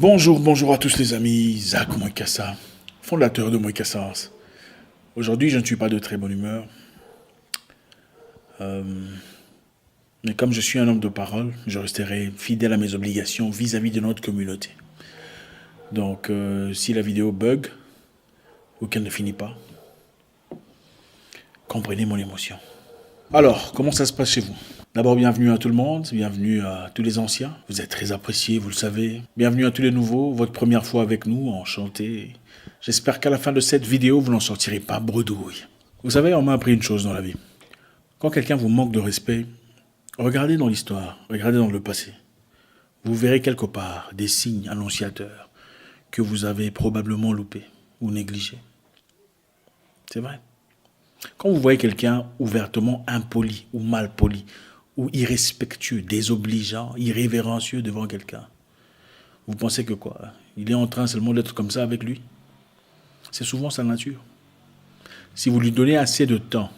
Bonjour à tous les amis, Zach Moikassa, fondateur de Moikassas. Aujourd'hui, je ne suis pas de très bonne humeur. Mais comme je suis un homme de parole, je resterai fidèle à mes obligations vis-à-vis de notre communauté. Donc, si la vidéo bug ou qu'elle ne finit pas, comprenez mon émotion. Alors, comment ça se passe chez vous? D'abord, bienvenue à tout le monde, bienvenue à tous les anciens. Vous êtes très appréciés, vous le savez. Bienvenue à tous les nouveaux, votre première fois avec nous, enchanté. J'espère qu'à la fin de cette vidéo, vous n'en sortirez pas bredouille. Vous savez, on m'a appris une chose dans la vie. Quand quelqu'un vous manque de respect, regardez dans l'histoire, regardez dans le passé. Vous verrez quelque part des signes annonciateurs que vous avez probablement loupés ou négligés. C'est vrai. Quand vous voyez quelqu'un ouvertement impoli ou mal poli, ou irrespectueux, désobligeant, irrévérencieux devant quelqu'un, vous pensez que quoi? Il est en train seulement d'être comme ça avec lui? C'est souvent sa nature. Si vous lui donnez assez de temps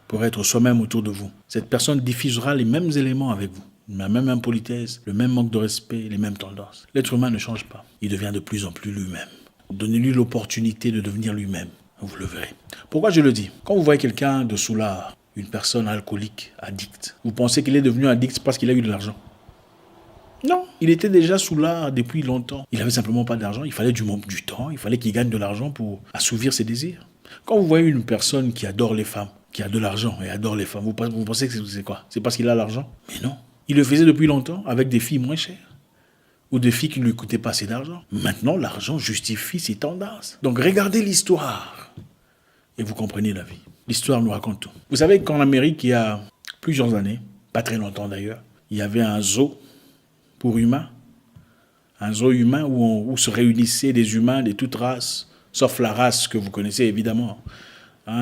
pour être soi-même autour de vous, cette personne diffusera les mêmes éléments avec vous. La même impolitesse, le même manque de respect, les mêmes tendances. L'être humain ne change pas. Il devient de plus en plus lui-même. Donnez-lui l'opportunité de devenir lui-même. Vous le verrez. Pourquoi je le dis? Quand vous voyez quelqu'un de soulard, une personne alcoolique, addict, vous pensez qu'il est devenu addict parce qu'il a eu de l'argent? Non, il était déjà soulard depuis longtemps. Il n'avait simplement pas d'argent, il fallait du temps, il fallait qu'il gagne de l'argent pour assouvir ses désirs. Quand vous voyez une personne qui adore les femmes, qui a de l'argent et adore les femmes, vous pensez que c'est quoi? C'est parce qu'il a l'argent? Mais non. Il le faisait depuis longtemps avec des filles moins chères ou des filles qui ne lui coûtaient pas assez d'argent. Maintenant, l'argent justifie ses tendances. Donc regardez l'histoire et vous comprenez la vie. L'histoire nous raconte tout. Vous savez qu'en Amérique, il y a plusieurs années, pas très longtemps d'ailleurs, il y avait un zoo pour humains. Un zoo humain où se réunissaient des humains de toutes races, sauf la race que vous connaissez évidemment.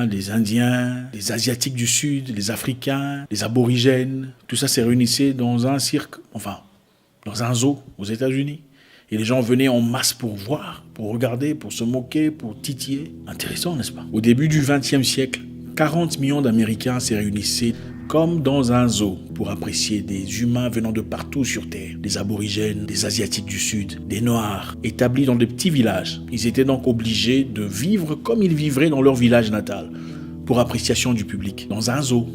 Les Indiens, les Asiatiques du Sud, les Africains, les Aborigènes, tout ça s'est réunissé dans un cirque, dans un zoo aux États-Unis. Et les gens venaient en masse pour voir, pour regarder, pour se moquer, pour titiller. Intéressant, n'est-ce pas? Au début du XXe siècle, 40 millions d'Américains s'est réunissaient comme dans un zoo pour apprécier des humains venant de partout sur Terre, des aborigènes, des asiatiques du Sud, des noirs, établis dans des petits villages. Ils étaient donc obligés de vivre comme ils vivraient dans leur village natal, pour appréciation du public, dans un zoo.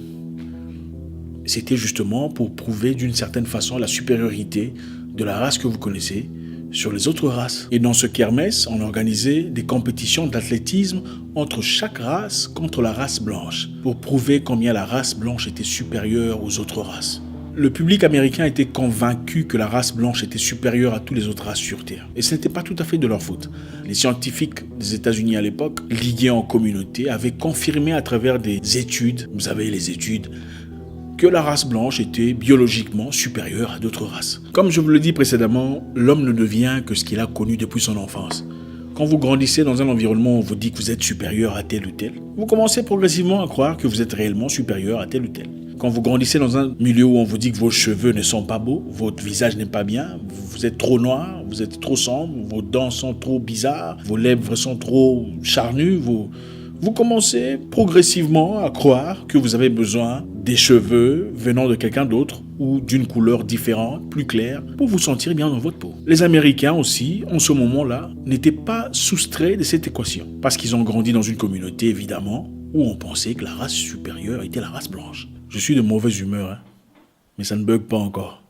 C'était justement pour prouver d'une certaine façon la supériorité de la race que vous connaissez sur les autres races. Et dans ce kermesse, on organisait des compétitions d'athlétisme entre chaque race contre la race blanche, pour prouver combien la race blanche était supérieure aux autres races. Le public américain était convaincu que la race blanche était supérieure à toutes les autres races sur Terre. Et ce n'était pas tout à fait de leur faute. Les scientifiques des États-Unis à l'époque, ligués en communauté, avaient confirmé à travers des études, vous savez les études, que la race blanche était biologiquement supérieure à d'autres races. Comme je vous le dis précédemment, l'homme ne devient que ce qu'il a connu depuis son enfance. Quand vous grandissez dans un environnement où on vous dit que vous êtes supérieur à tel ou tel, vous commencez progressivement à croire que vous êtes réellement supérieur à tel ou tel. Quand vous grandissez dans un milieu où on vous dit que vos cheveux ne sont pas beaux, votre visage n'est pas bien, vous êtes trop noir, vous êtes trop sombre, vos dents sont trop bizarres, vos lèvres sont trop charnues, vous commencez progressivement à croire que vous avez besoin des cheveux venant de quelqu'un d'autre ou d'une couleur différente, plus claire, pour vous sentir bien dans votre peau. Les Américains aussi, en ce moment-là, n'étaient pas soustraits de cette équation, parce qu'ils ont grandi dans une communauté, évidemment, où on pensait que la race supérieure était la race blanche. Je suis de mauvaise humeur, mais ça ne bug pas encore.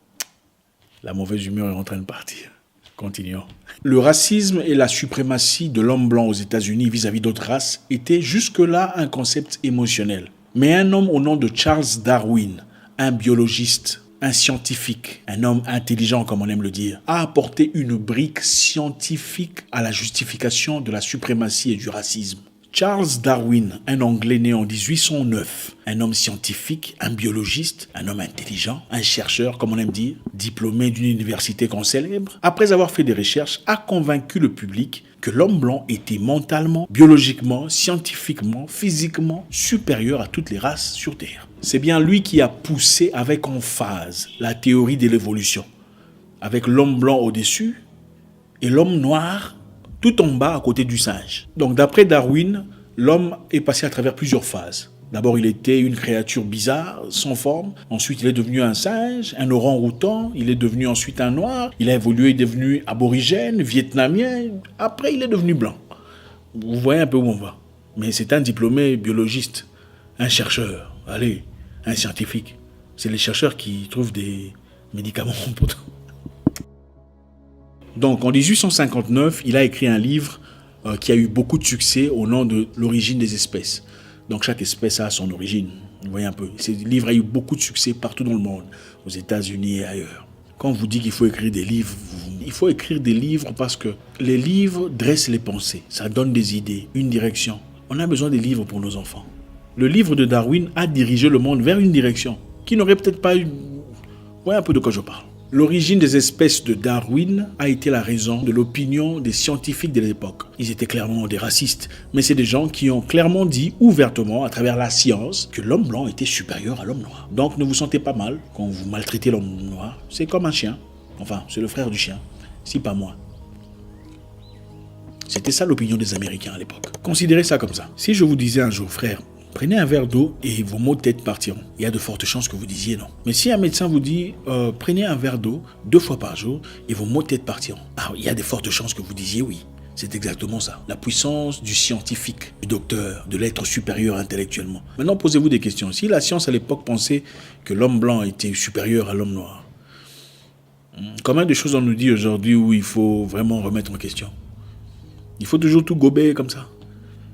La mauvaise humeur est en train de partir. Continuons. Le racisme et la suprématie de l'homme blanc aux États-Unis vis-à-vis d'autres races étaient jusque-là un concept émotionnel. Mais un homme au nom de Charles Darwin, un biologiste, un scientifique, un homme intelligent comme on aime le dire, a apporté une brique scientifique à la justification de la suprématie et du racisme. Charles Darwin, un Anglais né en 1809, un homme scientifique, un biologiste, un homme intelligent, un chercheur, comme on aime dire, diplômé d'une université qu'on célèbre, après avoir fait des recherches, a convaincu le public que l'homme blanc était mentalement, biologiquement, scientifiquement, physiquement supérieur à toutes les races sur Terre. C'est bien lui qui a poussé avec emphase la théorie de l'évolution, avec l'homme blanc au-dessus et l'homme noir tout en bas à côté du singe. Donc d'après Darwin, l'homme est passé à travers plusieurs phases. D'abord, il était une créature bizarre, sans forme. Ensuite, il est devenu un singe, un orang-outan. Il est devenu ensuite un noir. Il a évolué, il est devenu aborigène, vietnamien. Après, il est devenu blanc. Vous voyez un peu où on va. Mais c'est un diplômé biologiste, un chercheur, allez, un scientifique. C'est les chercheurs qui trouvent des médicaments pour tout. Donc, en 1859, il a écrit un livre qui a eu beaucoup de succès au nom de l'origine des espèces. Donc, chaque espèce a son origine. Vous voyez un peu. Ce livre a eu beaucoup de succès partout dans le monde, aux États-Unis et ailleurs. Quand on vous dit qu'il faut écrire des livres, il faut écrire des livres parce que les livres dressent les pensées. Ça donne des idées, une direction. On a besoin des livres pour nos enfants. Le livre de Darwin a dirigé le monde vers une direction qui n'aurait peut-être pas eu... Vous voyez un peu de quoi je parle. L'origine des espèces de Darwin a été la raison de l'opinion des scientifiques de l'époque. Ils étaient clairement des racistes, mais c'est des gens qui ont clairement dit ouvertement à travers la science que l'homme blanc était supérieur à l'homme noir. Donc ne vous sentez pas mal quand vous maltraitez l'homme noir. C'est comme un chien. Enfin, c'est le frère du chien, si pas moi. C'était ça l'opinion des Américains à l'époque. Considérez ça comme ça. Si je vous disais un jour, frère, prenez un verre d'eau et vos maux de tête partiront. Il y a de fortes chances que vous disiez non. Mais si un médecin vous dit prenez un verre d'eau 2 fois par jour et vos maux de tête partiront. Ah, il y a de fortes chances que vous disiez oui. C'est exactement ça. La puissance du scientifique, du docteur, de l'être supérieur intellectuellement. Maintenant, posez-vous des questions. Si la science à l'époque pensait que l'homme blanc était supérieur à l'homme noir, combien de choses on nous dit aujourd'hui où il faut vraiment remettre en question? Il faut toujours tout gober comme ça.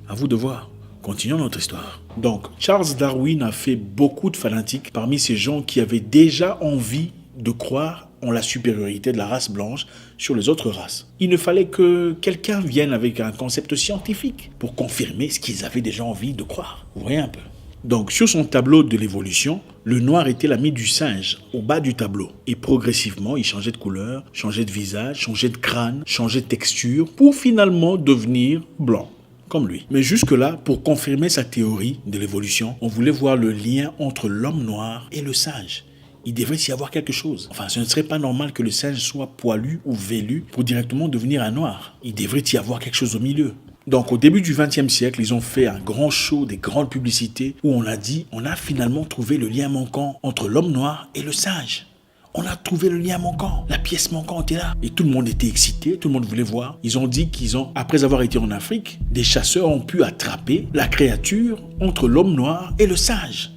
À vous de voir. Continuons notre histoire. Donc, Charles Darwin a fait beaucoup de fanatiques parmi ces gens qui avaient déjà envie de croire en la supériorité de la race blanche sur les autres races. Il ne fallait que quelqu'un vienne avec un concept scientifique pour confirmer ce qu'ils avaient déjà envie de croire. Vous voyez un peu. Donc, sur son tableau de l'évolution, le noir était l'ami du singe, au bas du tableau. Et progressivement, il changeait de couleur, changeait de visage, changeait de crâne, changeait de texture, pour finalement devenir blanc. Comme lui. Mais jusque-là, pour confirmer sa théorie de l'évolution, on voulait voir le lien entre l'homme noir et le singe. Il devrait y avoir quelque chose. Enfin, ce ne serait pas normal que le singe soit poilu ou velu pour directement devenir un noir. Il devrait y avoir quelque chose au milieu. Donc, au début du XXe siècle, ils ont fait un grand show, des grandes publicités, où on a dit, on a finalement trouvé le lien manquant entre l'homme noir et le singe. On a trouvé le lien manquant. La pièce manquante est là. Et tout le monde était excité, tout le monde voulait voir. Ils ont dit après avoir été en Afrique, des chasseurs ont pu attraper la créature entre l'homme noir et le singe.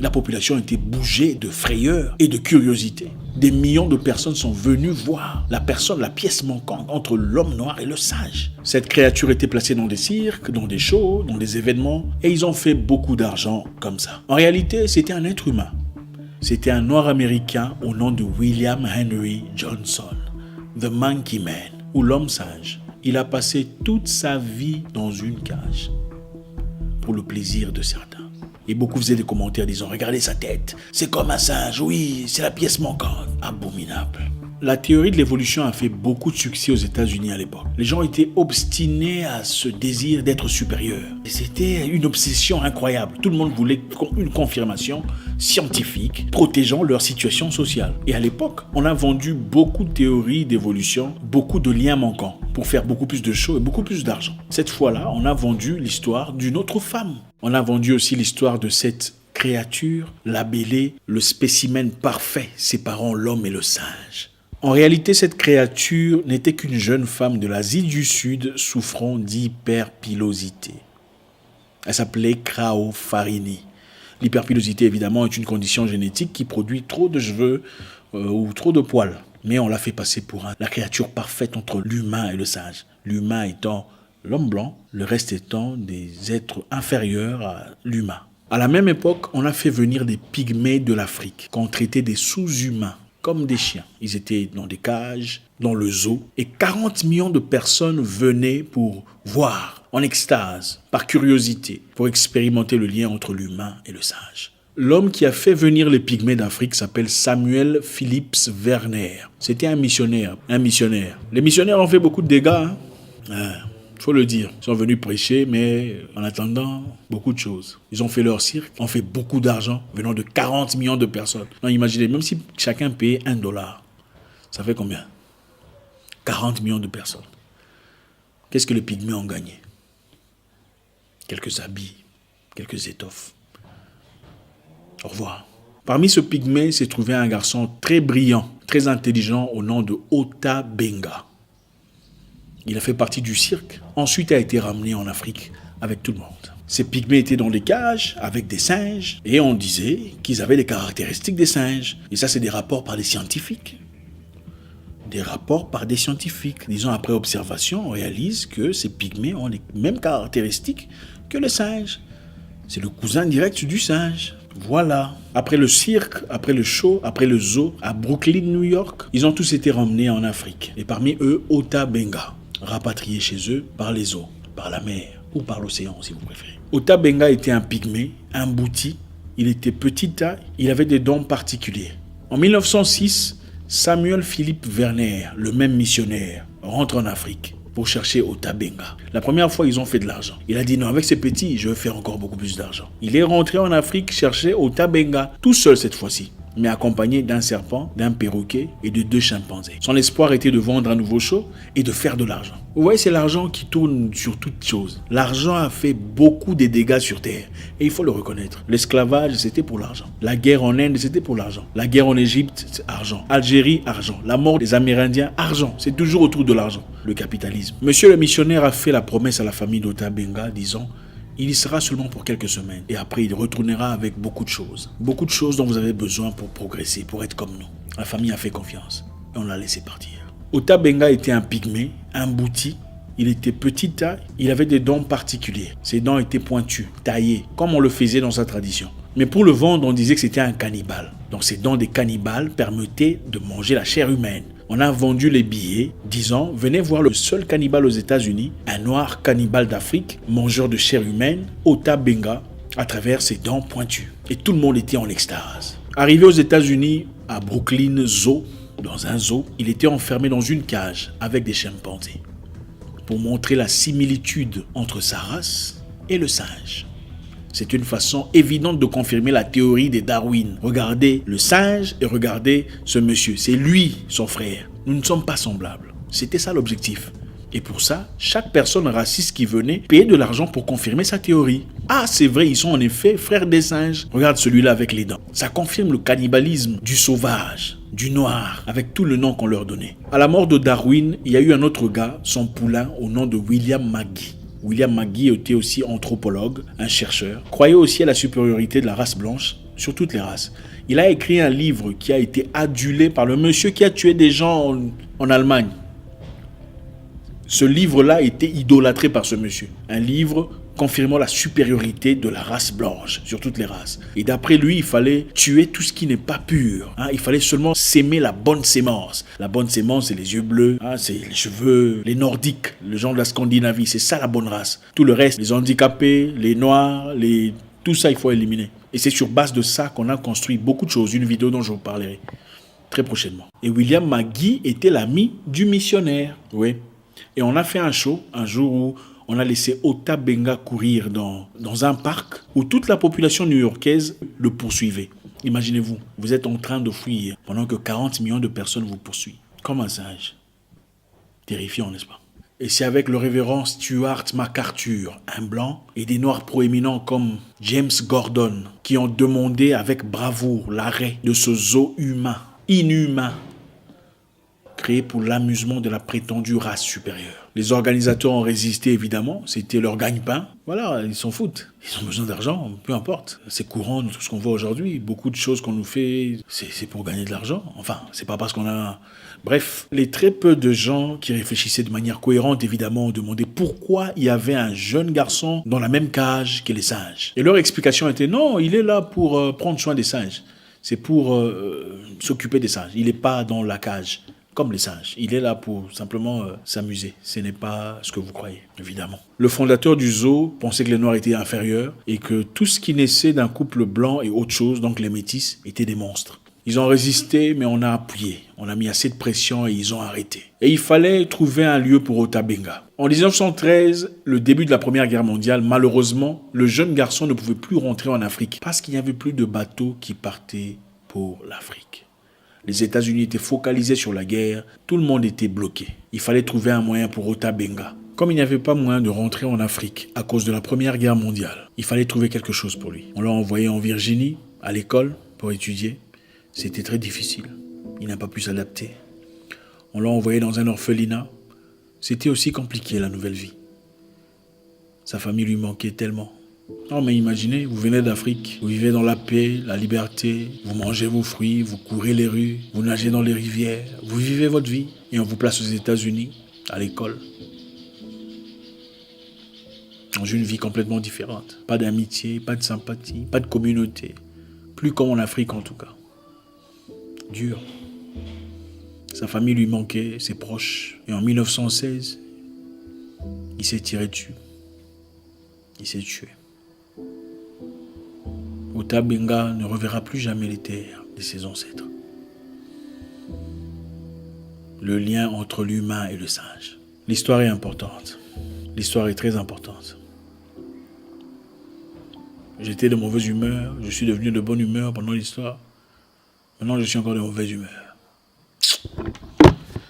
La population était bougée de frayeur et de curiosité. Des millions de personnes sont venues voir la pièce manquante entre l'homme noir et le singe. Cette créature était placée dans des cirques, dans des shows, dans des événements, et ils ont fait beaucoup d'argent comme ça. En réalité, c'était un être humain. C'était un noir américain au nom de William Henry Johnson, The Monkey Man, ou l'homme singe. Il a passé toute sa vie dans une cage, pour le plaisir de certains. Et beaucoup faisaient des commentaires disant « Regardez sa tête, c'est comme un singe, oui, c'est la pièce manquante. » Abominable. La théorie de l'évolution a fait beaucoup de succès aux États-Unis à l'époque. Les gens étaient obstinés à ce désir d'être supérieur. Et c'était une obsession incroyable. Tout le monde voulait une confirmation scientifique protégeant leur situation sociale. Et à l'époque, on a vendu beaucoup de théories d'évolution, beaucoup de liens manquants pour faire beaucoup plus de shows et beaucoup plus d'argent. Cette fois-là, on a vendu l'histoire d'une autre femme. On a vendu aussi l'histoire de cette créature labellée le spécimen parfait séparant l'homme et le singe. En réalité, cette créature n'était qu'une jeune femme de l'Asie du Sud souffrant d'hyperpilosité. Elle s'appelait Krao Farini. L'hyperpilosité, évidemment, est une condition génétique qui produit trop de cheveux ou trop de poils. Mais on l'a fait passer pour la créature parfaite entre l'humain et le singe. L'humain étant l'homme blanc, le reste étant des êtres inférieurs à l'humain. À la même époque, on a fait venir des pygmées de l'Afrique, qu'on traitait des sous-humains, comme des chiens. Ils étaient dans des cages, dans le zoo, et 40 millions de personnes venaient pour voir, en extase, par curiosité, pour expérimenter le lien entre l'humain et le singe. L'homme qui a fait venir les pygmées d'Afrique s'appelle Samuel Phillips Werner. C'était un missionnaire. Les missionnaires ont fait beaucoup de dégâts, faut le dire. Ils sont venus prêcher, mais en attendant, beaucoup de choses. Ils ont fait leur cirque, ont fait beaucoup d'argent, venant de 40 millions de personnes. Non, imaginez, même si chacun payait $1, ça fait combien? 40 millions de personnes. Qu'est-ce que les pygmées ont gagné? Quelques habits, quelques étoffes. Au revoir. Parmi ce pygmée s'est trouvé un garçon très brillant, très intelligent au nom de Ota Benga. Il a fait partie du cirque, ensuite a été ramené en Afrique avec tout le monde. Ces pygmées étaient dans des cages avec des singes et on disait qu'ils avaient les caractéristiques des singes. Et ça, c'est des rapports par des scientifiques. Des rapports par des scientifiques. Disons, après observation, on réalise que ces pygmées ont les mêmes caractéristiques que les singes. C'est le cousin direct du singe. Voilà. Après le cirque, après le show, après le zoo, à Brooklyn, New York, ils ont tous été ramenés en Afrique. Et parmi eux, Ota Benga, rapatrié chez eux par les eaux, par la mer ou par l'océan si vous préférez. Ota Benga était un pygmée, un bouti. Il était petit taille, il avait des dons particuliers. En 1906, Samuel Philippe Werner, le même missionnaire, rentre en Afrique pour chercher Ota Benga. La première fois, ils ont fait de l'argent. Il a dit non, avec ces petits, je vais faire encore beaucoup plus d'argent. Il est rentré en Afrique chercher Ota Benga, tout seul cette fois-ci, mais accompagné d'un serpent, d'un perroquet et de 2 chimpanzés. Son espoir était de vendre un nouveau show et de faire de l'argent. Vous voyez, c'est l'argent qui tourne sur toutes choses. L'argent a fait beaucoup de dégâts sur Terre. Et il faut le reconnaître. L'esclavage, c'était pour l'argent. La guerre en Inde, c'était pour l'argent. La guerre en Égypte, c'est argent. Algérie, argent. La mort des Amérindiens, argent. C'est toujours autour de l'argent. Le capitalisme. Monsieur le missionnaire a fait la promesse à la famille d'Ota Benga, disant: il y sera seulement pour quelques semaines. Et après, il retournera avec beaucoup de choses. Beaucoup de choses dont vous avez besoin pour progresser, pour être comme nous. La famille a fait confiance. Et on l'a laissé partir. Ota Benga était un pygmée, un bouti. Il était petit taille, il avait des dents particuliers. Ses dents étaient pointues, taillées, comme on le faisait dans sa tradition. Mais pour le vendre, on disait que c'était un cannibale. Donc ces dents des cannibales permettaient de manger la chair humaine. On a vendu les billets, disant: venez voir le seul cannibale aux États-Unis, un noir cannibale d'Afrique, mangeur de chair humaine, Ota Benga, à travers ses dents pointues. Et tout le monde était en extase. Arrivé aux États-Unis, à Brooklyn Zoo, dans un zoo, il était enfermé dans une cage avec des chimpanzés pour montrer la similitude entre sa race et le singe. C'est une façon évidente de confirmer la théorie de Darwin. Regardez le singe et regardez ce monsieur. C'est lui, son frère. Nous ne sommes pas semblables. C'était ça l'objectif. Et pour ça, chaque personne raciste qui venait payait de l'argent pour confirmer sa théorie. Ah, c'est vrai, ils sont en effet frères des singes. Regarde celui-là avec les dents. Ça confirme le cannibalisme du sauvage, du noir, avec tout le nom qu'on leur donnait. À la mort de Darwin, il y a eu un autre gars, son poulain, au nom de William McGee. William McGee était aussi anthropologue, un chercheur, croyait aussi à la supériorité de la race blanche sur toutes les races. Il a écrit un livre qui a été adulé par le monsieur qui a tué des gens en Allemagne. Ce livre-là était idolâtré par ce monsieur. Un livre confirmant la supériorité de la race blanche sur toutes les races. Et d'après lui, il fallait tuer tout ce qui n'est pas pur. Il fallait seulement s'aimer la bonne sémence. La bonne sémence, c'est les yeux bleus, c'est les cheveux, les nordiques, le genre de la Scandinavie. C'est ça la bonne race. Tout le reste, les handicapés, les noirs, tout ça, il faut éliminer. Et c'est sur base de ça qu'on a construit beaucoup de choses. Une vidéo dont je vous parlerai très prochainement. Et William McGee était l'ami du missionnaire. Oui. Et on a fait un show un jour où on a laissé Ota Benga courir dans un parc où toute la population new-yorkaise le poursuivait. Imaginez-vous, vous êtes en train de fuir pendant que 40 millions de personnes vous poursuivent. Comme un singe. Terrifiant, n'est-ce pas? Et c'est avec le révérend Stuart MacArthur, un blanc, et des noirs proéminents comme James Gordon, qui ont demandé avec bravoure l'arrêt de ce zoo humain, inhumain, créé pour l'amusement de la prétendue race supérieure. Les organisateurs ont résisté, évidemment, c'était leur gagne-pain. Voilà, ils s'en foutent. Ils ont besoin d'argent, peu importe. C'est courant de tout ce qu'on voit aujourd'hui. Beaucoup de choses qu'on nous fait, c'est pour gagner de l'argent. Enfin, c'est pas parce qu'on a... Bref, les très peu de gens qui réfléchissaient de manière cohérente, évidemment, ont demandé pourquoi il y avait un jeune garçon dans la même cage que les singes. Et leur explication était non, il est là pour prendre soin des singes. C'est pour s'occuper des singes. Il n'est pas dans la cage. Comme les singes. Il est là pour simplement s'amuser. Ce n'est pas ce que vous croyez, évidemment. Le fondateur du zoo pensait que les Noirs étaient inférieurs et que tout ce qui naissait d'un couple blanc et autre chose, donc les métis, étaient des monstres. Ils ont résisté, mais on a appuyé. On a mis assez de pression et ils ont arrêté. Et il fallait trouver un lieu pour Ota Benga. En 1913, le début de la Première Guerre mondiale, malheureusement, le jeune garçon ne pouvait plus rentrer en Afrique parce qu'il n'y avait plus de bateaux qui partaient pour l'Afrique. Les États-Unis étaient focalisés sur la guerre, tout le monde était bloqué. Il fallait trouver un moyen pour Ota Benga Comme il n'y avait pas moyen de rentrer en Afrique à cause de la Première Guerre mondiale, il fallait trouver quelque chose pour lui. On l'a envoyé en Virginie, à l'école, pour étudier. C'était très difficile. Il n'a pas pu s'adapter. On l'a envoyé dans un orphelinat. C'était aussi compliqué, la nouvelle vie. Sa famille lui manquait tellement. Non, mais imaginez, vous venez d'Afrique, vous vivez dans la paix, la liberté, vous mangez vos fruits, vous courez les rues, vous nagez dans les rivières, vous vivez votre vie, et on vous place aux États-Unis, à l'école. Dans une vie complètement différente. Pas d'amitié, pas de sympathie, pas de communauté. Plus comme en Afrique en tout cas. Dur. Sa famille lui manquait, ses proches. Et en 1916, il s'est tiré dessus. Il s'est tué. Ota Benga ne reverra plus jamais les terres de ses ancêtres. Le lien entre l'humain et le singe. L'histoire est importante. L'histoire est très importante. J'étais de mauvaise humeur, je suis devenu de bonne humeur pendant l'histoire. Maintenant, je suis encore de mauvaise humeur.